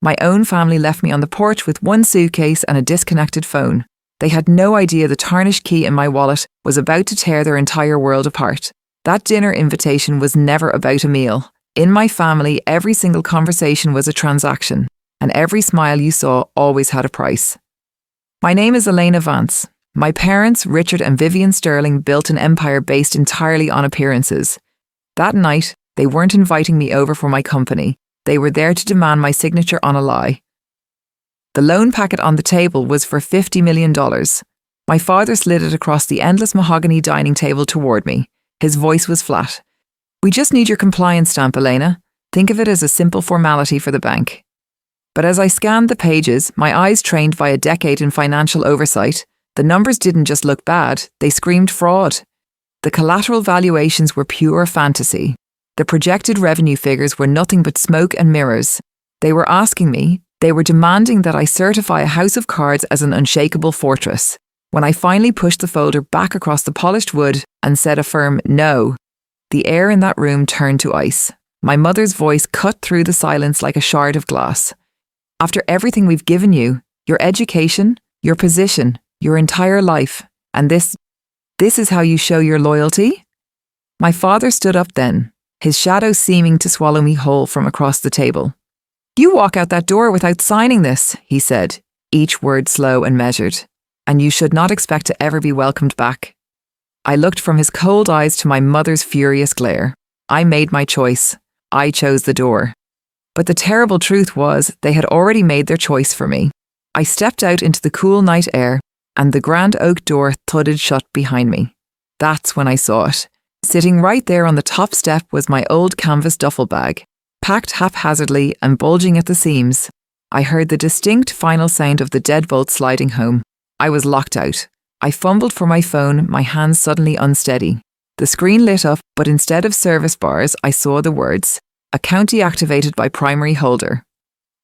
My own family left me on the porch with one suitcase and a disconnected phone. They had no idea the tarnished key in my wallet was about to tear their entire world apart. That dinner invitation was never about a meal. In my family, every single conversation was a transaction, and every smile you saw always had a price. My name is Elena Vance. My parents, Richard and Vivian Sterling, built an empire based entirely on appearances. That night, they weren't inviting me over for my company. They were there to demand my signature on a lie. The loan packet on the table was for $50 million. My father slid it across the endless mahogany dining table toward me. His voice was flat. "We just need your compliance stamp, Elena. Think of it as a simple formality for the bank." But as I scanned the pages, my eyes trained by a decade in financial oversight, the numbers didn't just look bad, they screamed fraud. The collateral valuations were pure fantasy. The projected revenue figures were nothing but smoke and mirrors. They were demanding that I certify a house of cards as an unshakable fortress. When I finally pushed the folder back across the polished wood and said a firm no, the air in that room turned to ice. My mother's voice cut through the silence like a shard of glass. "After everything we've given you, your education, your position, your entire life, and this is how you show your loyalty?" My father stood up then, his shadow seeming to swallow me whole from across the table. "You walk out that door without signing this," he said, each word slow and measured, "and you should not expect to ever be welcomed back." I looked from his cold eyes to my mother's furious glare. I made my choice. I chose the door. But the terrible truth was they had already made their choice for me. I stepped out into the cool night air, and the grand oak door thudded shut behind me. That's when I saw it. Sitting right there on the top step was my old canvas duffel bag, packed haphazardly and bulging at the seams. I heard the distinct final sound of the deadbolt sliding home. I was locked out. I fumbled for my phone, my hands suddenly unsteady. The screen lit up, but instead of service bars, I saw the words, "Account deactivated by primary holder."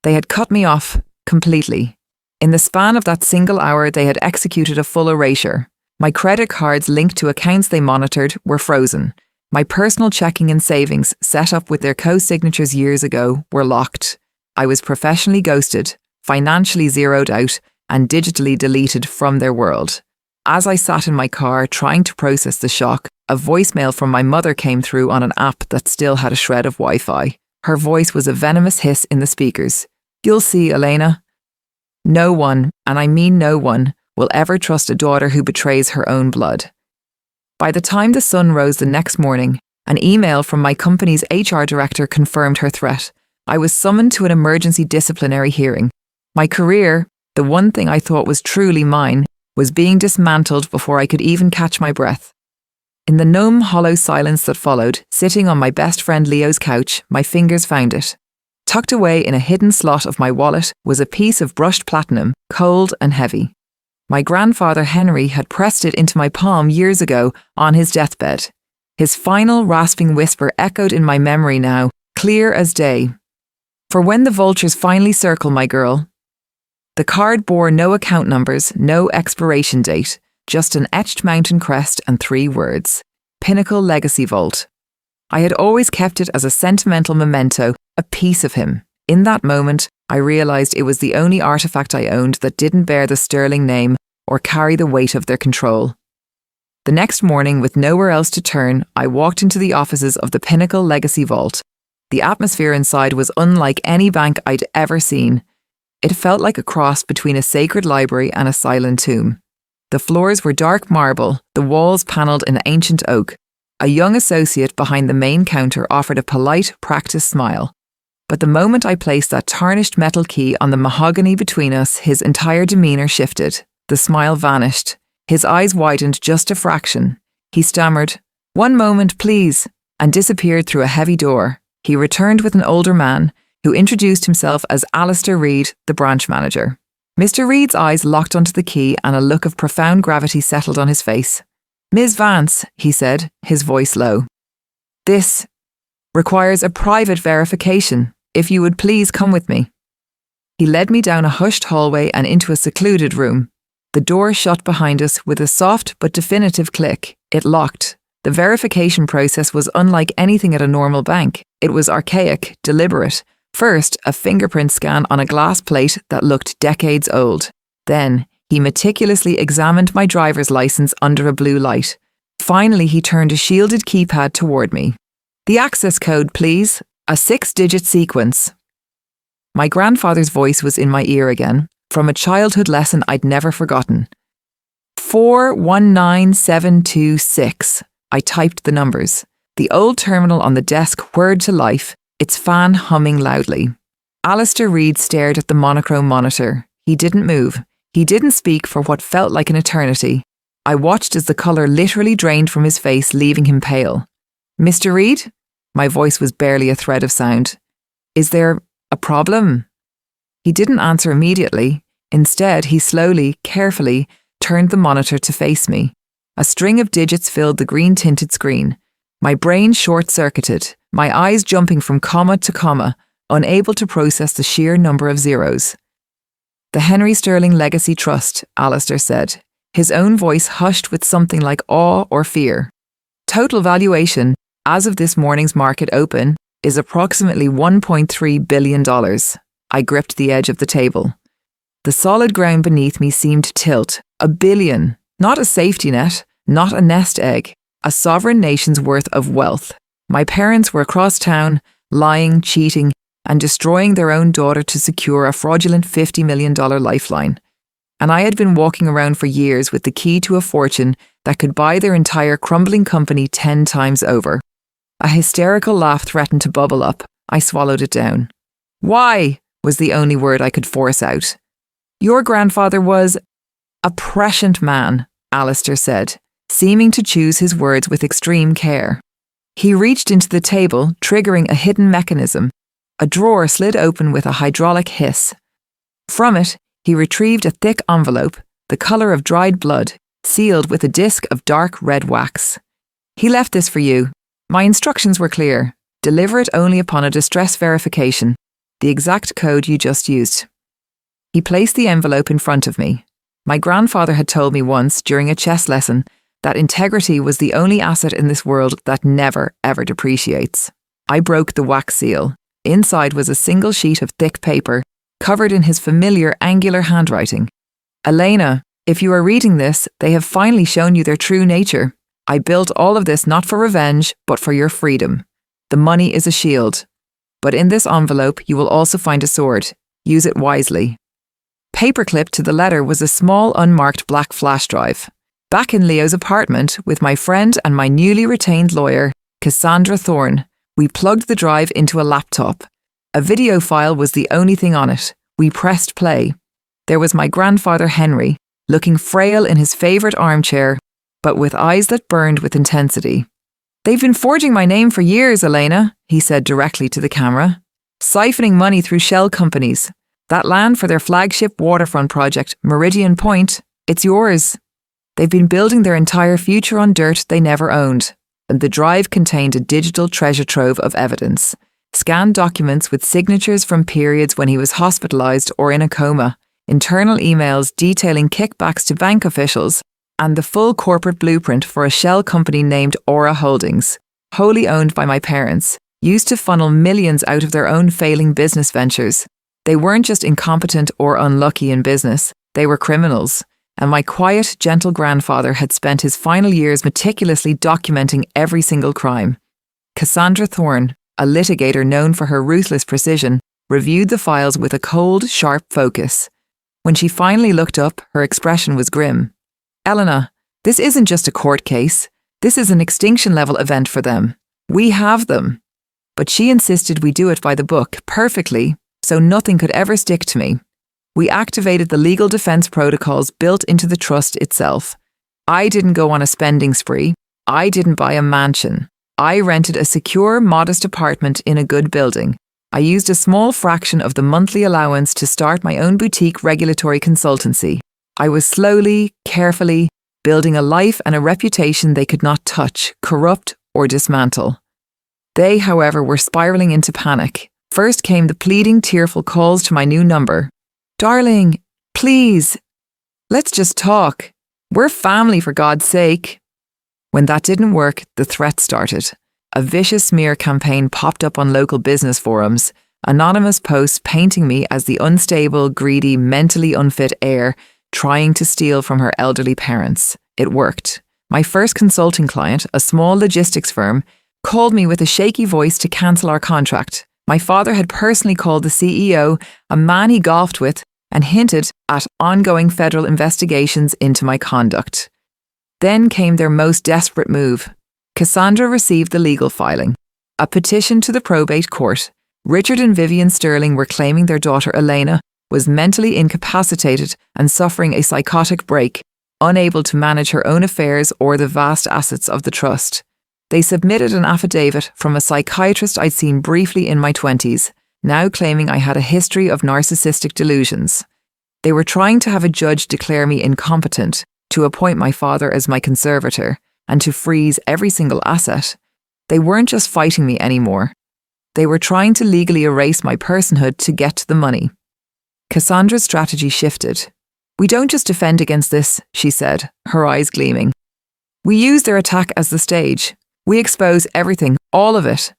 They had cut me off completely. In the span of that single hour, they had executed a full erasure. My credit cards linked to accounts they monitored were frozen. My personal checking and savings, set up with their co-signatures years ago, were locked. I was professionally ghosted, financially zeroed out, and digitally deleted from their world. As I sat in my car trying to process the shock, a voicemail from my mother came through on an app that still had a shred of Wi-Fi. Her voice was a venomous hiss in the speakers. "You'll see, Elena. No one, and I mean no one, will ever trust a daughter who betrays her own blood." By the time the sun rose the next morning, an email from my company's HR director confirmed her threat. I was summoned to an emergency disciplinary hearing. My career, the one thing I thought was truly mine, was being dismantled before I could even catch my breath. In the numb, hollow silence that followed, sitting on my best friend Leo's couch, my fingers found it. Tucked away in a hidden slot of my wallet was a piece of brushed platinum, cold and heavy. My grandfather Henry had pressed it into my palm years ago on his deathbed. His final rasping whisper echoed in my memory now, clear as day. "For when the vultures finally circle, my girl." The card bore no account numbers, no expiration date, just an etched mountain crest and 3 words: Pinnacle Legacy Vault. I had always kept it as a sentimental memento, a piece of him. In that moment, I realised it was the only artefact I owned that didn't bear the Sterling name or carry the weight of their control. The next morning, with nowhere else to turn, I walked into the offices of the Pinnacle Legacy Vault. The atmosphere inside was unlike any bank I'd ever seen. It felt like a cross between a sacred library and a silent tomb. The floors were dark marble, the walls panelled in ancient oak. A young associate behind the main counter offered a polite, practiced smile. But the moment I placed that tarnished metal key on the mahogany between us, his entire demeanour shifted. The smile vanished. His eyes widened just a fraction. He stammered, "One moment, please," and disappeared through a heavy door. He returned with an older man, who introduced himself as Alistair Reid, the branch manager. Mr. Reid's eyes locked onto the key and a look of profound gravity settled on his face. "Ms. Vance," he said, his voice low. "This requires a private verification. If you would please come with me." He led me down a hushed hallway and into a secluded room. The door shut behind us with a soft but definitive click. It locked. The verification process was unlike anything at a normal bank. It was archaic, deliberate, First, a fingerprint scan on a glass plate that looked decades old. Then, he meticulously examined my driver's license under a blue light. Finally, he turned a shielded keypad toward me. "The access code, please. A 6-digit sequence." My grandfather's voice was in my ear again, from a childhood lesson I'd never forgotten. 419726. I typed the numbers. The old terminal on the desk whirred to life, its fan humming loudly. Alistair Reid stared at the monochrome monitor. He didn't move. He didn't speak for what felt like an eternity. I watched as the colour literally drained from his face, leaving him pale. "Mr. Reid?" My voice was barely a thread of sound. "Is there a problem?" He didn't answer immediately. Instead, he slowly, carefully, turned the monitor to face me. A string of digits filled the green-tinted screen. My brain short-circuited, my eyes jumping from comma to comma, unable to process the sheer number of zeros. "The Henry Sterling Legacy Trust," Alistair said, his own voice hushed with something like awe or fear. "Total valuation, as of this morning's market open, is approximately $1.3 billion. I gripped the edge of the table. The solid ground beneath me seemed to tilt. $1 billion, not a safety net, not a nest egg, a sovereign nation's worth of wealth. My parents were across town, lying, cheating, and destroying their own daughter to secure a fraudulent $50 million lifeline. And I had been walking around for years with the key to a fortune that could buy their entire crumbling company 10 times over. A hysterical laugh threatened to bubble up. I swallowed it down. "Why?" was the only word I could force out. "Your grandfather was a prescient man," Alistair said, seeming to choose his words with extreme care. He reached into the table, triggering a hidden mechanism. A drawer slid open with a hydraulic hiss. From it, he retrieved a thick envelope, the colour of dried blood, sealed with a disc of dark red wax. "He left this for you. My instructions were clear. Deliver it only upon a distress verification. The exact code you just used." He placed the envelope in front of me. My grandfather had told me once, during a chess lesson, that integrity was the only asset in this world that never, ever depreciates. I broke the wax seal. Inside was a single sheet of thick paper, covered in his familiar angular handwriting. "Elena, if you are reading this, they have finally shown you their true nature. I built all of this not for revenge, but for your freedom. The money is a shield. But in this envelope, you will also find a sword. Use it wisely." Paperclipped to the letter was a small, unmarked black flash drive. Back in Leo's apartment, with my friend and my newly retained lawyer, Cassandra Thorne, we plugged the drive into a laptop. A video file was the only thing on it. We pressed play. There was my grandfather Henry, looking frail in his favourite armchair, but with eyes that burned with intensity. "They've been forging my name for years, Elena," he said directly to the camera. "Siphoning money through shell companies. That land for their flagship waterfront project, Meridian Point, it's yours. They've been building their entire future on dirt they never owned." And the drive contained a digital treasure trove of evidence. Scanned documents with signatures from periods when he was hospitalised or in a coma, internal emails detailing kickbacks to bank officials, and the full corporate blueprint for a shell company named Aura Holdings, wholly owned by my parents, used to funnel millions out of their own failing business ventures. They weren't just incompetent or unlucky in business, they were criminals. And my quiet, gentle grandfather had spent his final years meticulously documenting every single crime. Cassandra Thorne, a litigator known for her ruthless precision, reviewed the files with a cold, sharp focus. When she finally looked up, her expression was grim. "Elena, this isn't just a court case. This is an extinction-level event for them. We have them." But she insisted we do it by the book, perfectly, so nothing could ever stick to me. We activated the legal defense protocols built into the trust itself. I didn't go on a spending spree. I didn't buy a mansion. I rented a secure, modest apartment in a good building. I used a small fraction of the monthly allowance to start my own boutique regulatory consultancy. I was slowly, carefully, building a life and a reputation they could not touch, corrupt, or dismantle. They, however, were spiraling into panic. First came the pleading, tearful calls to my new number. "Darling, please, let's just talk. We're family, for God's sake." When that didn't work, the threat started. A vicious smear campaign popped up on local business forums. Anonymous posts painting me as the unstable, greedy, mentally unfit heir trying to steal from her elderly parents. It worked. My first consulting client, a small logistics firm, called me with a shaky voice to cancel our contract. My father had personally called the CEO, a man he golfed with, and hinted at ongoing federal investigations into my conduct. Then came their most desperate move. Cassandra received the legal filing. A petition to the probate court. Richard and Vivian Sterling were claiming their daughter Elena was mentally incapacitated and suffering a psychotic break, unable to manage her own affairs or the vast assets of the trust. They submitted an affidavit from a psychiatrist I'd seen briefly in my 20s, now claiming I had a history of narcissistic delusions. They were trying to have a judge declare me incompetent, to appoint my father as my conservator, and to freeze every single asset. They weren't just fighting me anymore. They were trying to legally erase my personhood to get to the money. Cassandra's strategy shifted. "We don't just defend against this," she said, her eyes gleaming. "We use their attack as the stage. We expose everything, all of it."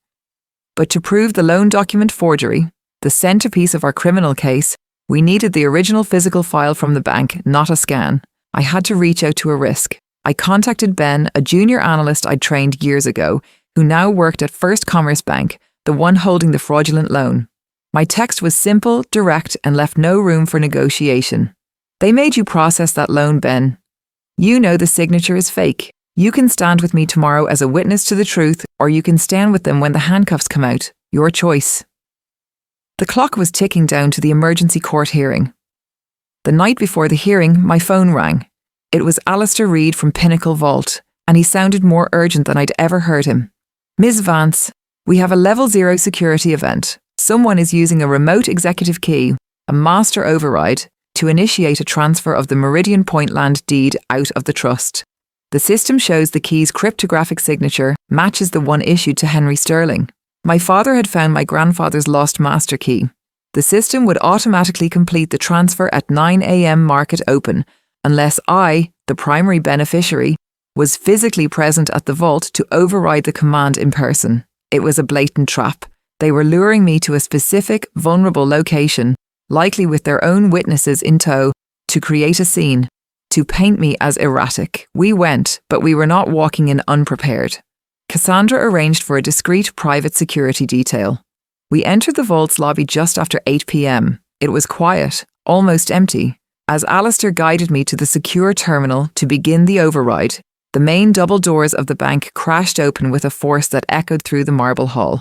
But to prove the loan document forgery, the centerpiece of our criminal case, we needed the original physical file from the bank, not a scan. I had to reach out to a risk. I contacted Ben, a junior analyst I'd trained years ago, who now worked at First Commerce Bank, the one holding the fraudulent loan. My text was simple, direct, and left no room for negotiation. "They made you process that loan, Ben. You know the signature is fake. You can stand with me tomorrow as a witness to the truth, or you can stand with them when the handcuffs come out. Your choice." The clock was ticking down to the emergency court hearing. The night before the hearing, my phone rang. It was Alistair Reid from Pinnacle Vault, and he sounded more urgent than I'd ever heard him. "Ms. Vance, we have a level 0 security event. Someone is using a remote executive key, a master override, to initiate a transfer of the Meridian Point land deed out of the trust. The system shows the key's cryptographic signature matches the one issued to Henry Sterling. My father had found my grandfather's lost master key. The system would automatically complete the transfer at 9 a.m. market open, unless I, the primary beneficiary, was physically present at the vault to override the command in person. It was a blatant trap. They were luring me to a specific, vulnerable location, likely with their own witnesses in tow, to create a scene, to paint me as erratic. We went, but we were not walking in unprepared. Cassandra arranged for a discreet private security detail. We entered the vault's lobby just after 8 p.m. It was quiet, almost empty. As Alistair guided me to the secure terminal to begin the override, the main double doors of the bank crashed open with a force that echoed through the marble hall.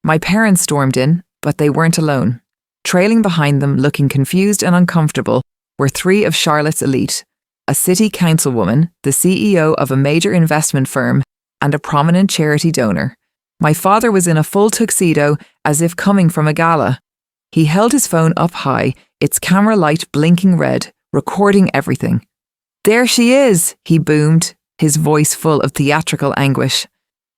My parents stormed in, but they weren't alone. Trailing behind them, looking confused and uncomfortable, were 3 of Charlotte's elite: a city councilwoman, the CEO of a major investment firm, and a prominent charity donor. My father was in a full tuxedo, as if coming from a gala. He held his phone up high, its camera light blinking red, recording everything. "There she is," he boomed, his voice full of theatrical anguish.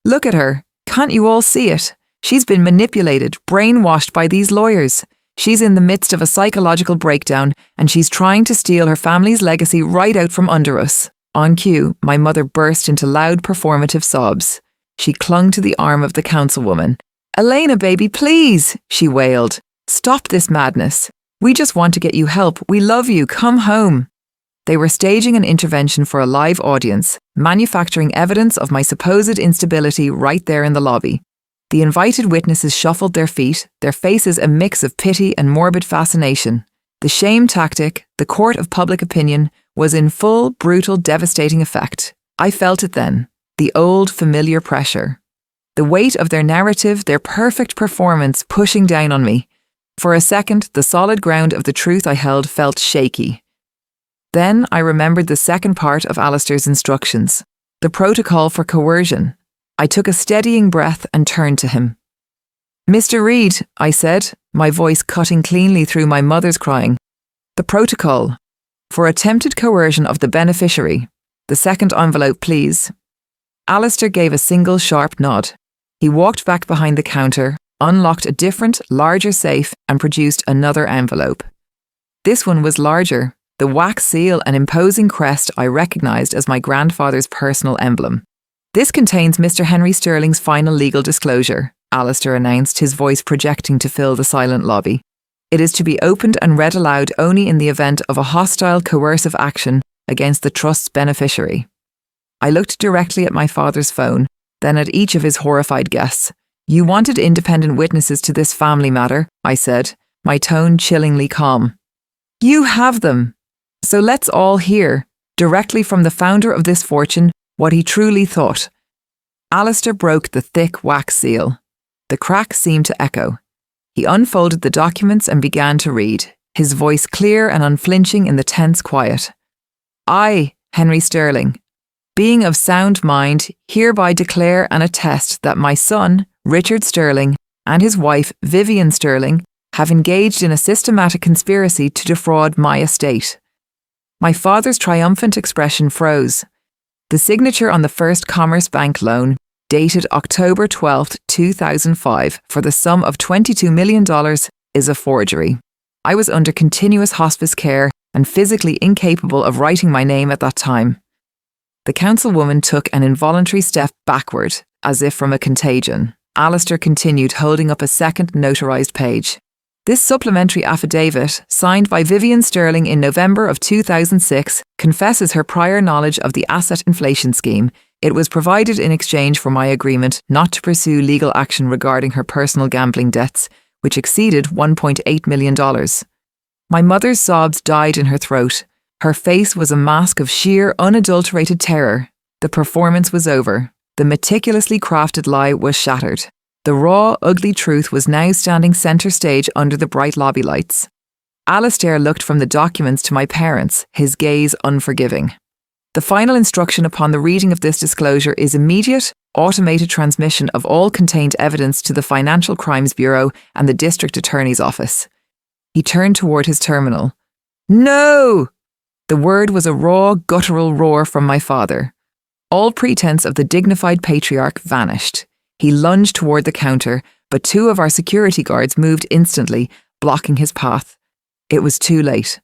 "Look at her. Can't you all see it? She's been manipulated, brainwashed by these lawyers. She's in the midst of a psychological breakdown, and she's trying to steal her family's legacy right out from under us." On cue, my mother burst into loud performative sobs. She clung to the arm of the councilwoman. "Elena, baby, please," she wailed. "Stop this madness. We just want to get you help. We love you. Come home." They were staging an intervention for a live audience, manufacturing evidence of my supposed instability right there in the lobby. The invited witnesses shuffled their feet, their faces a mix of pity and morbid fascination. The shame tactic, the court of public opinion, was in full, brutal, devastating effect. I felt it then, the old, familiar pressure. The weight of their narrative, their perfect performance pushing down on me. For a second, the solid ground of the truth I held felt shaky. Then I remembered the second part of Alistair's instructions, the protocol for coercion. I took a steadying breath and turned to him. "Mr. Reid," I said, my voice cutting cleanly through my mother's crying. "The protocol for attempted coercion of the beneficiary. The second envelope, please." Alistair gave a single sharp nod. He walked back behind the counter, unlocked a different, larger safe, and produced another envelope. This one was larger, the wax seal and imposing crest I recognized as my grandfather's personal emblem. "This contains Mr. Henry Sterling's final legal disclosure," Alistair announced, his voice projecting to fill the silent lobby. It is to be opened and read aloud only in the event of a hostile, coercive action against the trust's beneficiary. I looked directly at my father's phone, then at each of his horrified guests. You wanted independent witnesses to this family matter, I said, my tone chillingly calm. You have them. So let's all hear, directly from the founder of this fortune, what he truly thought. Alistair broke the thick wax seal. The crack seemed to echo. He unfolded the documents and began to read, his voice clear and unflinching in the tense quiet. I, Henry Sterling, being of sound mind, hereby declare and attest that my son, Richard Sterling, and his wife, Vivian Sterling, have engaged in a systematic conspiracy to defraud my estate. My father's triumphant expression froze. The signature on the first Commerce Bank loan, dated October 12, 2005, for the sum of $22 million, is a forgery. I was under continuous hospice care and physically incapable of writing my name at that time. The councilwoman took an involuntary step backward, as if from a contagion. Alistair continued, holding up a second notarized page. This supplementary affidavit, signed by Vivian Sterling in November of 2006, confesses her prior knowledge of the asset inflation scheme. It was provided in exchange for my agreement not to pursue legal action regarding her personal gambling debts, which exceeded $1.8 million. My mother's sobs died in her throat. Her face was a mask of sheer, unadulterated terror. The performance was over. The meticulously crafted lie was shattered. The raw, ugly truth was now standing centre stage under the bright lobby lights. Alistair looked from the documents to my parents, his gaze unforgiving. The final instruction upon the reading of this disclosure is immediate, automated transmission of all contained evidence to the Financial Crimes Bureau and the District Attorney's Office. He turned toward his terminal. No! The word was a raw, guttural roar from my father. All pretense of the dignified patriarch vanished. He lunged toward the counter, but two of our security guards moved instantly, blocking his path. It was too late.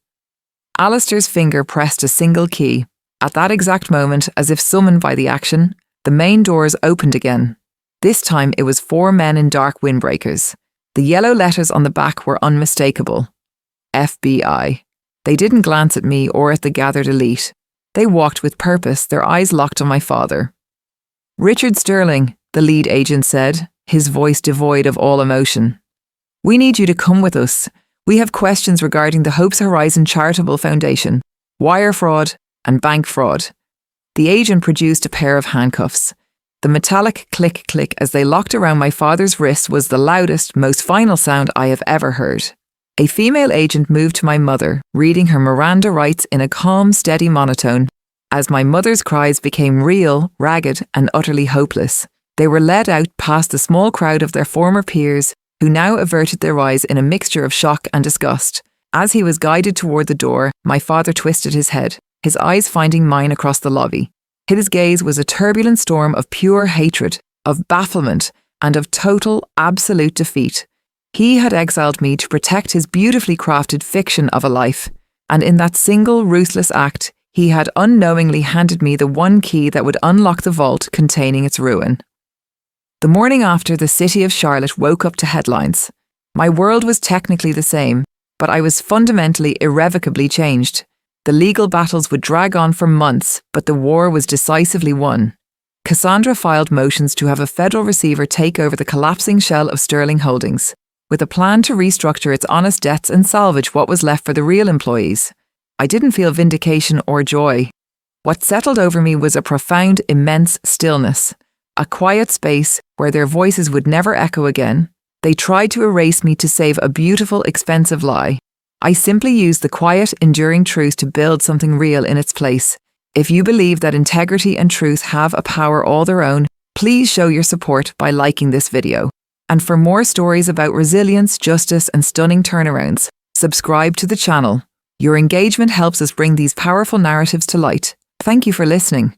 Alistair's finger pressed a single key. At that exact moment, as if summoned by the action, the main doors opened again. This time it was 4 men in dark windbreakers. The yellow letters on the back were unmistakable. FBI. They didn't glance at me or at the gathered elite. They walked with purpose, their eyes locked on my father. Richard Sterling, the lead agent said, his voice devoid of all emotion. We need you to come with us. We have questions regarding the Hopes Horizon Charitable Foundation, wire fraud, and bank fraud. The agent produced a pair of handcuffs. The metallic click-click as they locked around my father's wrist was the loudest, most final sound I have ever heard. A female agent moved to my mother, reading her Miranda rights in a calm, steady monotone. As my mother's cries became real, ragged, and utterly hopeless, they were led out past the small crowd of their former peers, who now averted their eyes in a mixture of shock and disgust. As he was guided toward the door, my father twisted his head, his eyes finding mine across the lobby. His gaze was a turbulent storm of pure hatred, of bafflement, and of total, absolute defeat. He had exiled me to protect his beautifully crafted fiction of a life, and in that single ruthless act, he had unknowingly handed me the one key that would unlock the vault containing its ruin. The morning after, the city of Charlotte woke up to headlines. My world was technically the same, but I was fundamentally, irrevocably changed. The legal battles would drag on for months, but the war was decisively won. Cassandra filed motions to have a federal receiver take over the collapsing shell of Sterling Holdings, with a plan to restructure its honest debts and salvage what was left for the real employees. I didn't feel vindication or joy. What settled over me was a profound, immense stillness. A quiet space where their voices would never echo again. They tried to erase me to save a beautiful, expensive lie. I simply used the quiet, enduring truth to build something real in its place. If you believe that integrity and truth have a power all their own, please show your support by liking this video. And for more stories about resilience, justice, and stunning turnarounds, subscribe to the channel. Your engagement helps us bring these powerful narratives to light. Thank you for listening.